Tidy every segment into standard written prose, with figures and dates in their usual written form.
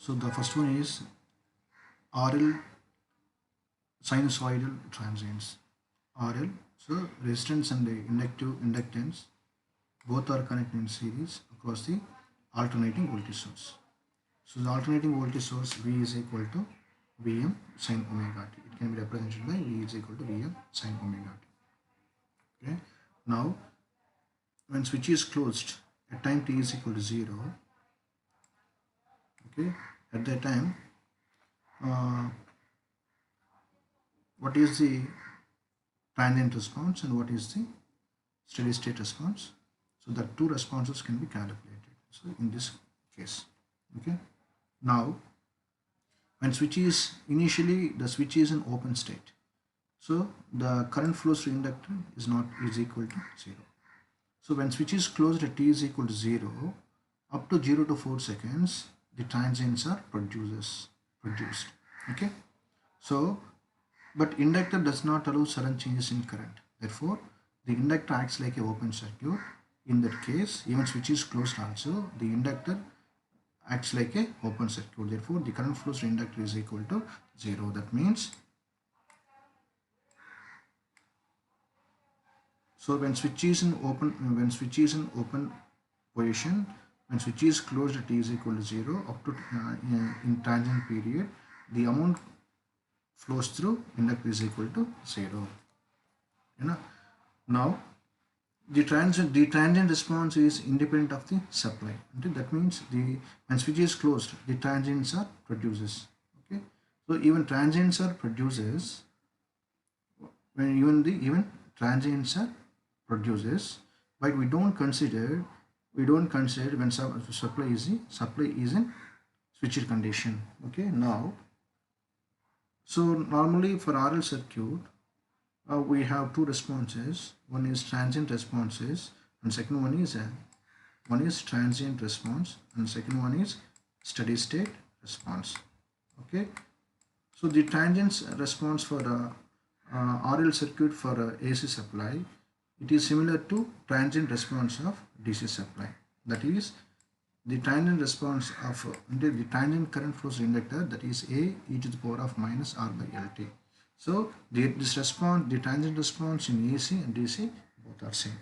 So the first one is RL sinusoidal transients. RL, so resistance and the inductive inductance both are connected in series across the alternating voltage source. So the alternating voltage source V is equal to Vm sin omega t. It can be represented by V is equal to Vm sin omega t. Okay. Now, when switch is closed at time t is equal to 0, okay, at that time, uh, what is the transient response and what is the steady state response? So the two responses can be calculated. So in this case, okay. Now, when switch is initially the switch is in open state, so the current flows through inductor is equal to 0. So when switch is closed at t is equal to 0, up to 0 to 4 seconds, the transients are produced. Okay. So, but inductor does not allow sudden changes in current. Therefore, the inductor acts like a open circuit. In that case, even switch is closed also, the inductor acts like a open circuit. Therefore, the current flows through inductor is equal to 0. That means, so when switch is in open position, when switch is closed at t is equal to 0 up to in transient period, the amount flows through inductor is equal to 0. You know, now the transient response is independent of the supply. Okay? That means when switch is closed, the transients are produces. Okay, so even transients are produces when even transients are produces, but we don't consider when supply is in switched condition. Okay, now so normally for RL circuit, we have two responses. One is transient responses, and second one is transient response, and second one is steady state response. Okay, so the transient response for RL circuit for AC supply, it is similar to transient response of DC supply. That is, the transient response of the transient current flows inductor, that is A e to the power of minus R by LT. So the transient response in AC and DC both are same.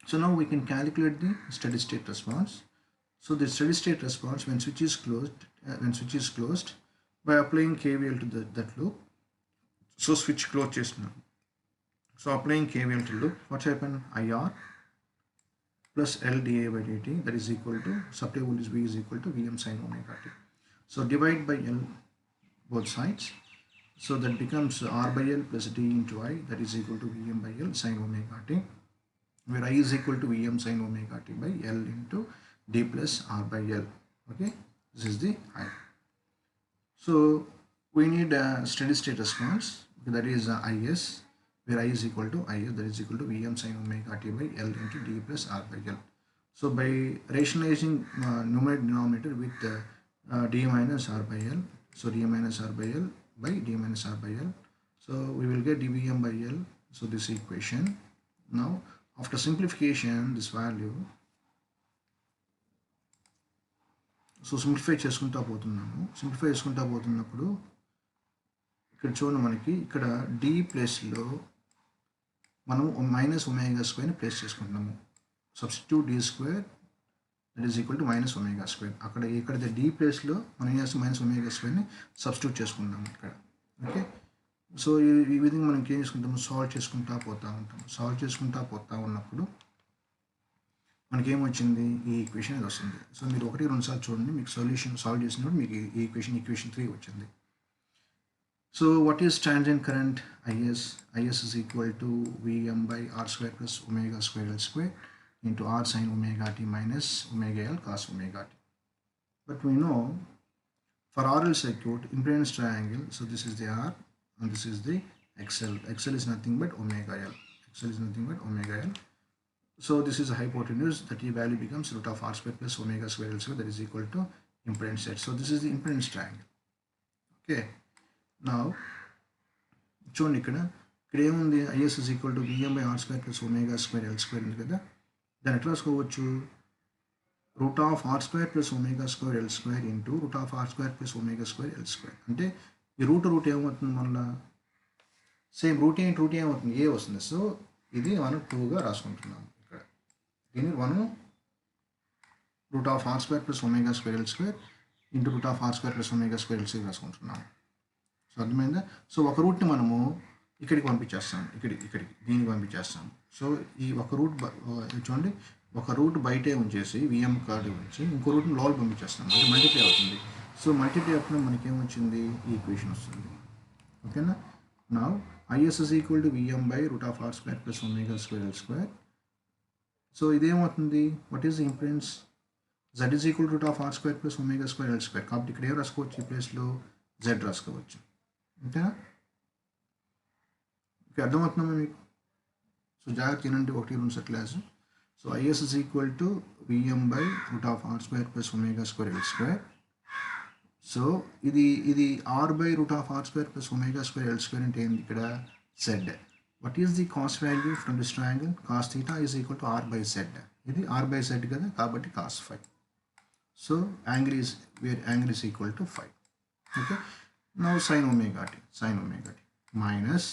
So now we can calculate the steady state response. So the steady state response when switch is closed, by applying KVL to that loop. So switch closed just now. So applying KVL to loop, what happened? IR plus L dA by dt, that is equal to supply voltage V is equal to Vm sin omega t. So divide by L both sides. So that becomes R by L plus D into I, that is equal to Vm by L sin omega t, where I is equal to Vm sin omega t by L into D plus R by L. Okay, this is the I. So we need a steady state response, that is Is, where I is equal to Is, that is equal to Vm sin omega t by L into D plus R by L. So by rationalizing numerator denominator with D minus R by L, so D minus R by L by D minus R by L, so we will get dVm by L. So this equation. Now after simplification, this value, so simplify చేసుకుంటా పోతున్నప్పుడు ఇక్కడ చూడండి, మనకి ఇక్కడ D ప్లేస్లో మనం minus omega స్క్వేర్ని place చేసుకుంటున్నాము. Substitute D square that is equal to minus omega square. ఇక్కడ డి ప్లేస్లో మనం ఏం చేస్తాం, మైనస్ ఒమేగా స్క్వేర్ని సబ్స్టిట్యూట్ చేసుకుంటాము ఇక్కడ. ఓకే, సో ఈ విధంగా మనం ఏం చేసుకుంటాము, సాల్వ్ చేసుకుంటా పోతా ఉన్నప్పుడు మనకి ఏమొచ్చింది, ఈ ఈక్వేషన్ ఇది వస్తుంది. సో మీరు 1-2 సార్లు చూడండి, మీకు సొల్యూషన్ సాల్వ్ చేసినప్పుడు మీకు ఈ ఈక్వేషన్ 3 వచ్చింది. So what is transient current? IS is equal to Vm by R square plus omega square L square into R sin omega t minus omega L cos omega t. But we know for RL circuit, impedance triangle, so this is the R and this is the XL. XL is nothing but omega L. So this is a hypotenuse, that the value becomes root of R square plus omega square L square, that is equal to impedance Z. So this is the impedance triangle. Okay, now చూడండి, ఇక్కడ ఏముంది, IS is equal to Vm by R square plus omega square L square ఉంది కదా. దాన్ని ఎట్లా రాసుకోవచ్చు, root of r square plus omega square L square into root of r square plus omega square L square. అంటే ఈ route ఏమవుతుంది మళ్ళీ same route ఏమవుతుంది ఏ వస్తుంది. సో ఇది మనం 2గా రాసుకుంటున్నాము ఇక్కడ. దీన్ని మనం root of R square plus omega square L square into root of R square plus omega square L square రాసుకుంటున్నాము. సో అర్థమైందా. సో ఒక రూట్ని మనము ఇక్కడికి పంపించేస్తాం, ఇక్కడికి దీనికి పంపించేస్తాం. సో ఈ ఒక రూట్ చూడండి, ఒక రూట్ బయటే ఉంచేసి విఎం కార్డు ఉంచి ఇంకో రూట్ని లోపల పంపించేస్తాం, అది మల్టిప్లై అవుతుంది. సో మల్టిప్లై అవుతుంది మనకేమొచ్చింది, ఈ ఈక్వేషన్ వస్తుంది. ఓకేనా. Now IS is equal to VM by root of r square plus omega square L square. So ఇదేమవుతుంది, what is the impedance, Z is equal to root of r square plus omega square L square. కాబట్టి ఇక్కడ ఏం రాసుకోవచ్చు, ఈ ప్లేస్లో Z రాసుకోవచ్చు. ఓకేనా. Okay, అర్థమవుతుందా మీకు. సో జాగ్రత్త తినండి, 1-2 set class. So IS is equal to VM by root of r square plus omega square L square. So ఇది r by root of r square plus omega square L square అంటే ఏంది ఇక్కడ z. What is the cos value from this triangle? Cos theta is equal to r by z. ఇది r by z కదా, కాబట్టి cos phi. So angle is equal to phi. Okay. Now sin omega t minus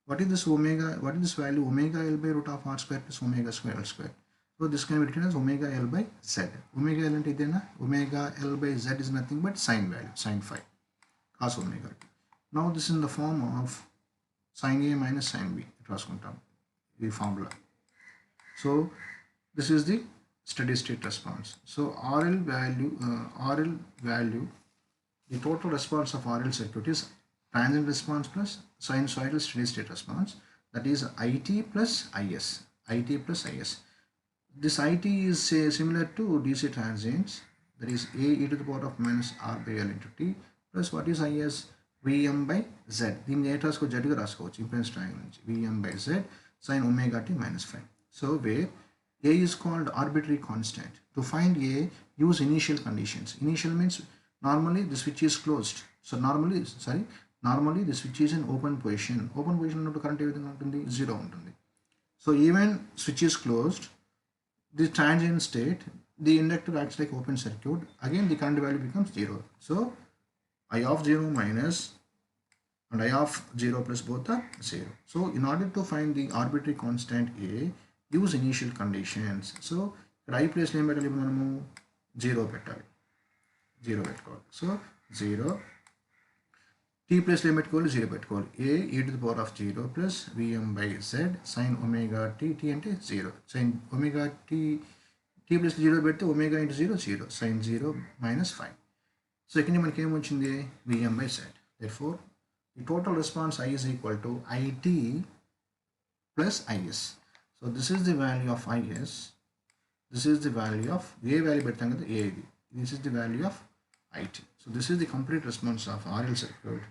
what is this omega? What is this value? Omega L by root of r square plus omega square L square. So this can be written as omega L by z. Omega L అంటే ఇదేనా, omega L by z is nothing but sin value, sin phi, cos omega t. Now this is in the form of sin A minus sin B. రాసుకుంటాం ఈ formula. So this is the steady state response. So RL value, the total response of RL circuit is transient response plus sinusoidal steady state response, that is IT plus IS. This IT is similar to DC transients, that is A e to the power of minus R by L into T plus what is IS, VM by Z. దీన్ని ఏ రాసుకో, జడ్గా రాసుకోవచ్చు impedance triangle నుంచి, VM by Z sin omega t minus phi. So where A is called arbitrary constant. To find A, use initial conditions. Initial means normally the switch is closed. So normally the switch is in open position. Open position ఉన్నప్పుడు current ఏ విధంగా ఉంటుంది, 0 ఉంటుంది. So even switch is closed, the transient state, the inductor acts like open circuit. Again the current value becomes 0. So I of 0 minus and I of 0 plus both are 0. So in order to find the arbitrary constant A, use initial conditions. So I place name పెట్టాలి, మనము 0 పెట్టాలి, 0 పెట్టుకోవాలి. So 0, t place ఏం పెట్టుకోవాలి, 0 పెట్టుకోవాలి. A e to the power of 0 plus VM by Z sin omega t, t అంటే 0, sin omega t plus 0 పెడితే omega into 0 sin 0 minus 5. So ఇక్కడ మనకి ఏమొచ్చింది, VM by Z. Therefore the total response I is equal to IT plus IS. So this is the value of IS, this is the value of A value పెట్టాం కదా, A ఇది, this is the value of IT. So this is the complete response of RL circuit,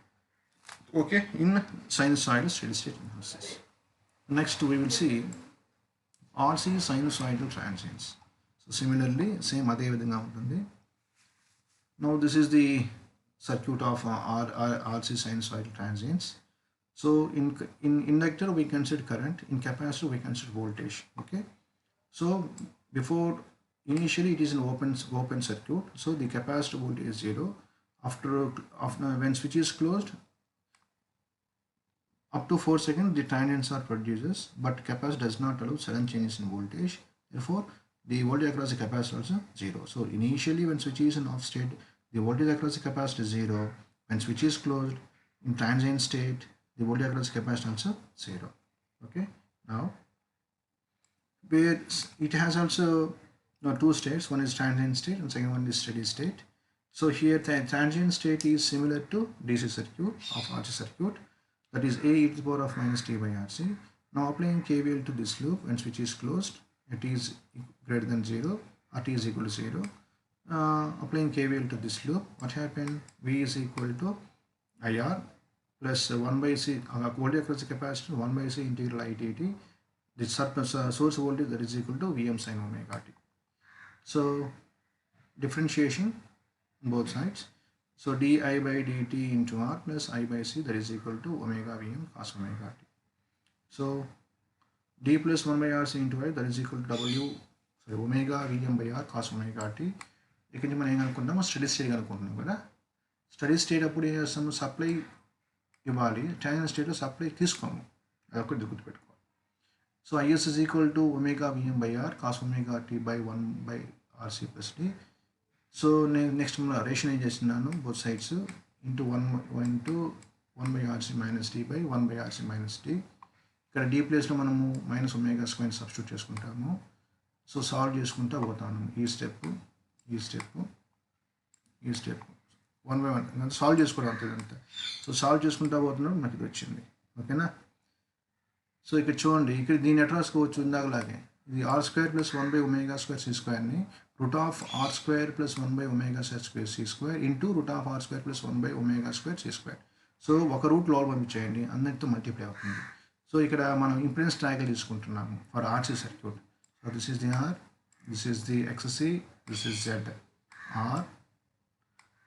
okay, in sinusoidal steady state analysis. Next we will see RC sinusoidal transients. So similarly same అదే విధంగా ఉంటుంది. Now this is the circuit of RC sinusoidal transients. So in inductor we consider current, in capacitor we consider voltage. Okay, so before initially it is an open circuit, so the capacitor voltage is 0. After when switch is closed, up to 4 seconds the transients are produced, but capacitor does not allow sudden changes in voltage. Therefore the voltage across the capacitor also 0. So initially when switch is in off state, the voltage across the capacitor is 0. When switch is closed, in transient state, the voltage across the capacitor also 0. Okay, now where it has also two states, one is transient state and second one is steady state. So here the transient state is similar to DC circuit of RC circuit, that is A e to the power of minus t by RC. Now applying KVL to this loop, when switch is closed, it is greater than 0, or t is equal to 0. Applying KVL to this loop, what happened, V is equal to IR plus 1 by C, voltage across the capacitor, 1 by C integral I dt, the source voltage, that is equal to VM sin omega t. So differentiation on both sides. So di by dt into R plus I by C, that is equal to omega VM cos omega t. So d plus 1 by RC into I, that is equal to omega VM by R cos omega T. ఇక్కడ నుంచి మనం ఏం అనుకుంటాము, steady state అనుకుంటున్నాం కదా. Steady state అప్పుడు ఏం చేస్తాము, సప్లై ఇవ్వాలి, ట్యాంజెంట్ స్టేట్లో సప్లై తీసుకోము, అదొకటి గుర్తుపెట్టుకోవాలి. So IS is equal to omega VM by R cos omega T by 1/RC plus T. So నేను నెక్స్ట్ రేషన్ ఏం చేస్తున్నాను, both sides into 1/RC minus T by 1/RC minus T. ఇక్కడ D ప్లేస్లో మనము minus omega square substitute చేసుకుంటాము. So solve చేసుకుంటూ పోతాను, ఈ స్టెప్ 1/1 సాల్వ్ చేసుకోవడం అంతే. సో సాల్వ్ చేసుకుంటూ పోతున్నాం, నాకు ఇది వచ్చింది. ఓకేనా. సో ఇక్కడ చూడండి, ఇక్కడ దీన్ని ఎట్లా రాసుకోవచ్చు, ఇందాకలాగే ఇది r² + 1/ω² c²ని √r² + 1/ω² c² into √r² + 1/ω² c². So ఒక రూట్ లోపల పంపించేయండి, అందరితో మల్టిప్లై అవుతుంది. సో ఇక్కడ మనం ఇంపెడెన్స్ ట్రయాంగిల్ తీసుకుంటున్నాము for RC circuit. So this is the R, this is the XC, this is Z. R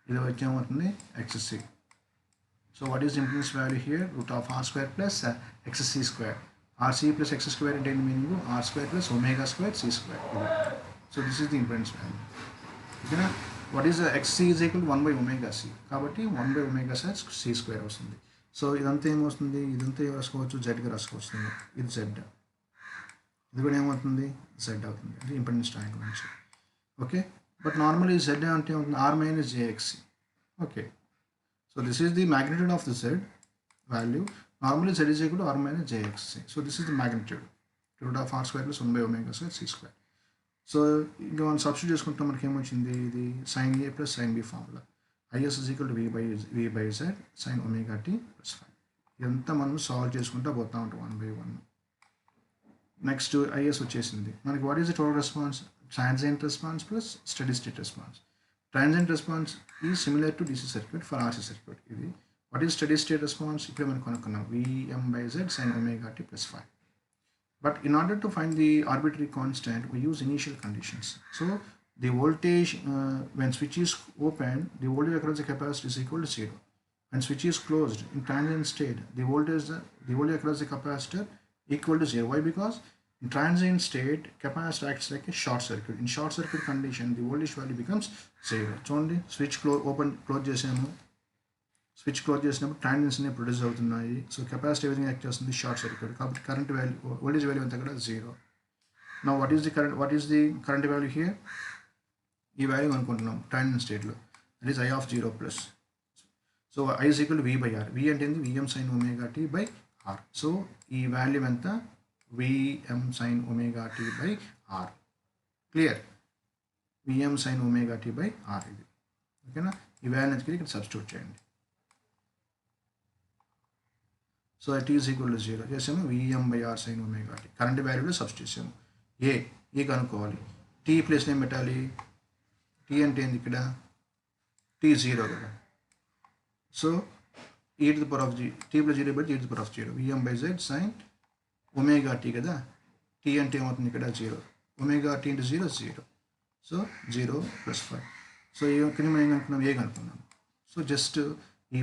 ఇది వచ్చి ఏమవుతుంది, XC. So what is impedance value here, √r² + XC². RC + XC² అంటే ఏంటి meaning, r² + ω² c². So this is the impedance value. ఓకేనా. What is XC is equal 1/ωc, కాబట్టి 1/ω² c² వస్తుంది. So ఇదంతా ఏమవుతుంది, ఇదంతా రాసుకోవచ్చు, జెడ్గా రాసుకోవచ్చు. ఇది జెడ్, ఇది కూడా ఏమవుతుంది, జెడ్ అవుతుంది. అంటే ఇంపెడెన్స్ ట్రయాంగిల్ నుంచి. ఓకే. బట్ నార్మల్లీ జెడ్ అంటే ఏమవుతుంది, R - jXC. Okay. So this is the magnitude of the Z value. Normally Z is equal to R - jXC. So this is the magnitude, √r² + 1/ω² c². So ఇంకా మనం substitute చేసుకుంటాం, మనకి ఏమొచ్చింది, ఇది sin A + sin B formula. IS is equal to V/Z sin omega t plus 5. ఇదంతా మనం solve చేసుకుంటూ పోతా ఉంటాం 1/1. నెక్స్ట్ IS వచ్చేసింది మనకి. What is the total response, transient response plus steady state response. Transient response is similar to DC circuit for RC circuit. ఇది what is steady state response, ఇక్కడ మనం కనుక్కున్నాం, Vm/Z sin omega t plus 5. But in order to find the arbitrary constant, we use initial conditions. So the voltage when switch is open, the voltage across the capacitor is equal to 0. When switch is closed in transient state, the voltage across the capacitor equal to 0. Why? Because in transient state, capacitor acts like a short circuit. In short circuit condition, the voltage value becomes 0. చూడండి, switch close చేసాము, switch close చేసినప్పుడు ట్రాన్సియన్స్ అనేవి produce అవుతున్నాయి. So capacity ఏ విధంగా act చేస్తుంది, short circuit, కాబట్టి current value, voltage value అంతా కూడా 0. Now what is the current value here, ఈ వాల్యూ అనుకుంటున్నాం ట్రాన్సియెంట్ స్టేట్లో, that is I of 0 plus. So I is equal to V/R. V అంటే ఏంది, Vm sin omega t by R. So ఈ value ఎంత, Vm sin omega t by R. Clear, Vm sin omega t by R ఇది. ఓకేనా. ఈ value నుంచి ఇక్కడ substitute చేయండి. So t is equal to 0 చేసాము, Vm/R sin omega t. Current వాల్యూలో సబ్స్టిట్యూట్ చేసాము. ఏ కనుక్కోవాలి, t ప్లేస్ ఏం పెట్టాలి, t అంటే ఏంది ఇక్కడ, t 0 కదా. So e to the power of t plus 0 బట్టి e to the power of 0, Vm/Z sin omega t కదా. t అంటే ఏమవుతుంది ఇక్కడ 0, omega t into 0 0. So 0 + 5. So ఇక్కడ మనం ఏం కనుక్కున్నాం, ఏ కనుక్కున్నాం. సో జస్ట్ ఈ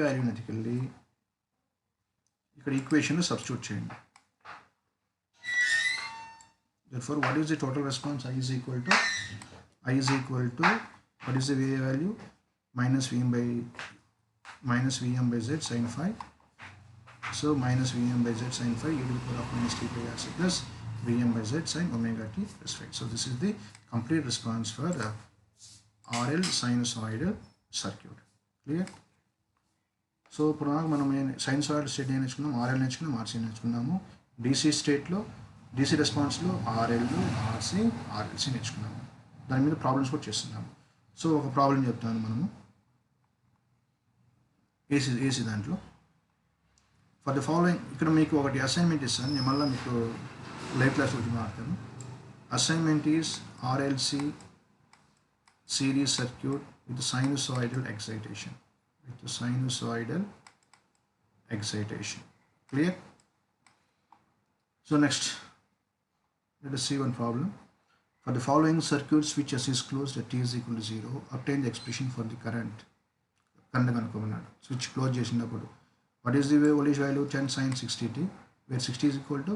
వాల్యూని ఎత్తుకెళ్ళి ఇక్కడ ఈక్వేషన్లో సబ్స్టిట్యూట్ చేయండి. Therefore, what is the total response? I is equal to what is the VA value, -Vm/Z sin 5. So -Vm/Z sin 5 e to the power of -t by RC plus Vm/Z sin omega t plus 5. So this is the complete response for the RL sinusoidal circuit. Clear? So ఇప్పుడు మనం సైనుసాయిడల్ state నేర్చుకున్నాము, RL నేర్చుకున్నాము, RC నేర్చుకున్నాము. DC స్టేట్లో, DC రెస్పాన్స్లో RL, RC, RLC నేర్చుకున్నాము. దాని మీద problems కూడా చేస్తున్నాము. సో ఒక ప్రాబ్లం చెప్తాను మనము ఏసీ దాంట్లో. ఫర్ ద ఫాలోయింగ్, ఇక్కడ మీకు ఒకటి అసైన్మెంట్ ఇస్తాను, నేను మళ్ళీ మీకు లైవ్ క్లాస్ వచ్చి మాట్లాడతాను. Assignment is RLC series circuit with sinusoidal excitation. Clear? So next, let us see one problem. For the following circuit, switch S is closed at t is equal to 0. Obtain the expression for the current. Switch close చేసినప్పుడు what is the voltage value, 10 sin 60t, where 60 is equal to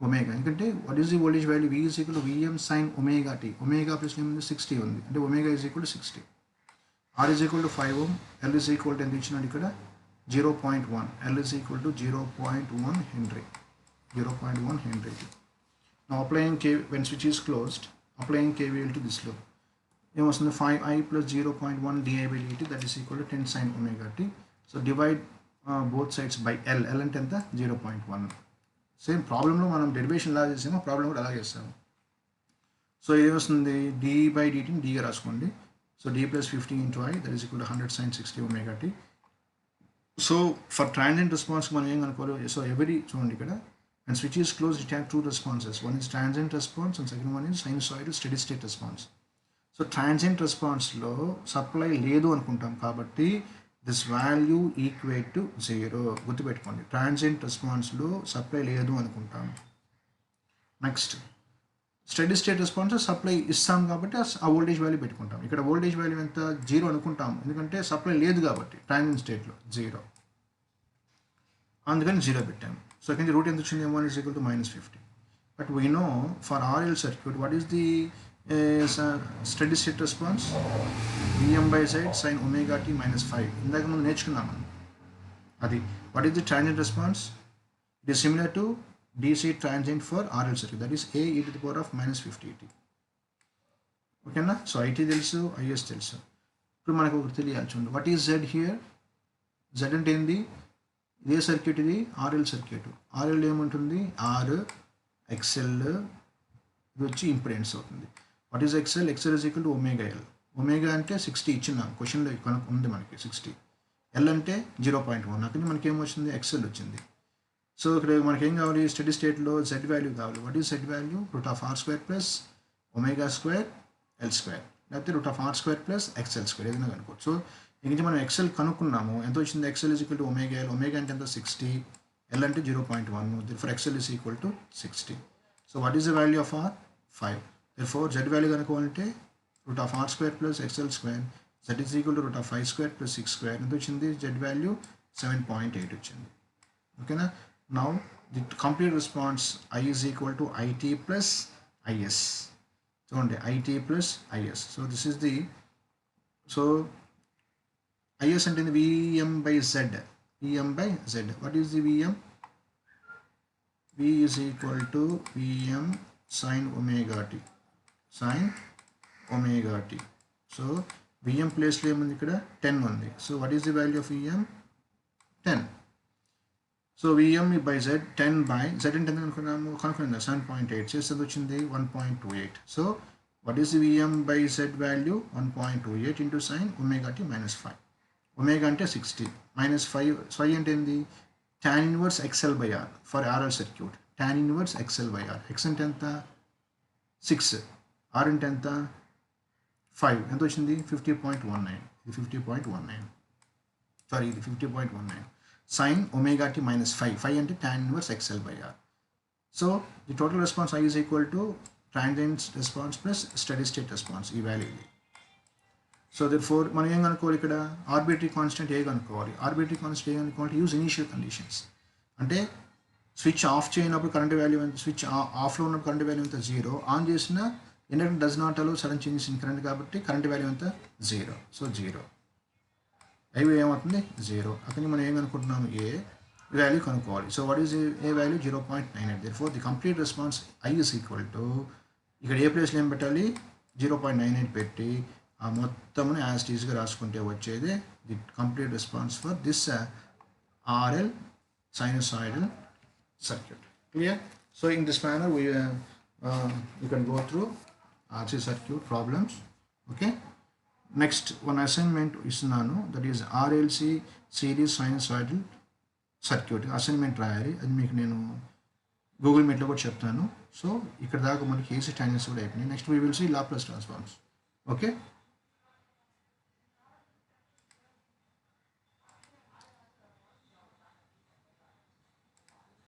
omega. ఎందుకంటే what is the voltage value? V is equal to Vm sin omega t. Omega plus ఏముంది 60 ఉంది, అంటే omega is equal to 60. R is equal to 5 Ω, L is equal to ఎంత ఇచ్చినాడు ఇక్కడ 0.1, L is equal to 0.1 henry, 0.1 henry. Now applying when switch is closed, applying KVL to this loop, ఏమొస్తుంది 5i plus 0.1 di by dt, that is equal to 10 sin omega t. So divide both sides by L. L అంటే ఎంత 0.1. Same ప్రాబ్లంలో మనం derivation ఎలా చేసామో problem కూడా అలా చేస్తాము. సో ఏమొస్తుంది d by dt ని dగా రాసుకోండి. So d plus 50 into i, that is equal to 100 sin 60 omega t. So for transient response మనం ఏం కనుక్కోవాలి? సో చూడండి ఇక్కడ, and switch is closed, it has two responses. One is transient response and second one is sinusoidal steady state response. So transient రెస్పాన్స్లో supply లేదు అనుకుంటాం కాబట్టి this value equate to 0. గుర్తుపెట్టుకోండి, ట్రాన్సియెంట్ రెస్పాన్స్లో సప్లై లేదు అనుకుంటాం. Next study state response supply ఇస్తాం కాబట్టి ఆ వోల్టేజ్ వాల్యూ పెట్టుకుంటాం. ఇక్కడ వోల్టేజ్ వాల్యూ ఎంత 0 అనుకుంటాం, ఎందుకంటే సప్లై లేదు కాబట్టి ట్రాన్సియెంట్ స్టేట్లో 0, అందుకని 0 పెట్టాం. సో ఇక్కడ రూట్ ఎంత వచ్చింది? m1 is equal to -50. But we know for RL circuit, what is the steady state response? Vm by Z sin omega t minus 5. ఇందాక మనం నేర్చుకున్నాము అది. What is the transient response? It is similar to DC transient for RL circuit, that is a e to the power of -50t. ఓకేనా? So IT తెలుసు, IS తెలుసు. ఇప్పుడు మనకు ఒకటి తెలియాలి, చూడండి what is Z here. Z అంటే ఏంది? ఇదే సర్క్యూట్, ఇది RL సర్క్యూట్. RL ఏముంటుంది? R XL, ఇది వచ్చి ఇంపిడెన్స్ అవుతుంది. What is XL? XL is equal to omega L. Omega అంటే 60 ఇచ్చిన క్వశ్చన్లో ఉంది మనకి 60. L అంటే 0.1, అక్కడ మనకి ఏమొచ్చింది? XL వచ్చింది. సో ఇక్కడ మనకి ఏం కావాలి? స్టడీ స్టేట్లో Z వాల్యూ కావాలి. What is Z value? √R² plus ω² L², లేకపోతే √R² ప్లస్ XL², ఏదైనా కనుక్కోవచ్చు. సో ఇంక మనం XL కనుక్కున్నాము, ఎంత వచ్చింది? XL is equal to omega L. Omega అంటే ఎంత? 60. L అంటే 0.1, therefore XL is equal to 60. So what is the value of R? 5. Therefore Z value కనుక్కోవాలంటే √R² plus XL², Z is equal to √5² plus 6², ఎంత వచ్చింది? Z value 7.8 వచ్చింది. ఓకేనా? Now the complete response I is equal to IT plus IS. చూడండి, IT plus IS. So this is the, so IS అంటే Vm by Z. Vm by Z. What is the Vm? V is equal to Vm sin omega t. Sin omega t. So Vm place లో ఏముంది? ఇక్కడ 10 ఉంది. So what is the value of Vm? 10. So Vm by Z, 10 by Z అంటే ఎంత అనుకున్నాము? కనుక్కున్నాము 7.8 చేస్తే వచ్చింది 1.28. So what is the Vm by Z value? 1.28 into sin omega t minus 5. Omega అంటే 60 minus 5 అంటే ఏంది? tan inverse XL by R for RL circuit. tan inverse XL by R. X అంటే ఎంత? 6. R అంటే ఎంత? 5. ఎంత వచ్చింది? 50.19. ఇది 50.19. సారీ, ఇది 50.19. sin omega t minus 5. 5 అంటే tan inverse XL by R. So the total response I is equal to transient response plus steady state response. ఈ వాల్యూ ఇది. సో therefore మనం ఏం కనుక్కోవాలి? ఇక్కడ ఆర్బిటరీ కాన్స్టెంట్ ఏ కనుక్కోవాలి. ఆర్బిటరీ కాన్స్టెంట్ ఏ కనుక్కోవాలి? Use initial conditions. అంటే switch off చేయనప్పుడు కరెంట్ వాల్యూ ఎంత? స్విచ్ ఆఫ్లో ఉన్నప్పుడు కరెంట్ వాల్యూ ఎంత? 0. ఆన్ చేసిన inductor does not allow sudden changes in current కాబట్టి కరెంట్ వాల్యూ ఎంత? 0. సో 0 అవి ఏమవుతుంది? 0. అక్కడ మనం ఏం కనుక్కుంటున్నాము? ఏ వాల్యూ కనుక్కోవాలి. So what is a value? 0.98. therefore the complete response I is equal to, ఇక్కడ ఏ ప్లేస్లో ఏం పెట్టాలి? 0.98 పెట్టి ఆ మొత్తమును యాజ్ ఇట్ ఈస్గా రాసుకుంటే వచ్చేది the complete response for this RL sinusoidal circuit. Clear? So in this manner you can go through RC circuit problems. Okay. Next one assignment ఇస్తున్నాను, that is RLC series sinusoidal circuit. Assignment రాయాలి, అది మీకు నేను Google మీట్లో కూడా చెప్తాను. So ఇక్కడ దాకా మనకి AC tangents కూడా అయిపోయినాయి. Next we will see Laplace transforms. Okay.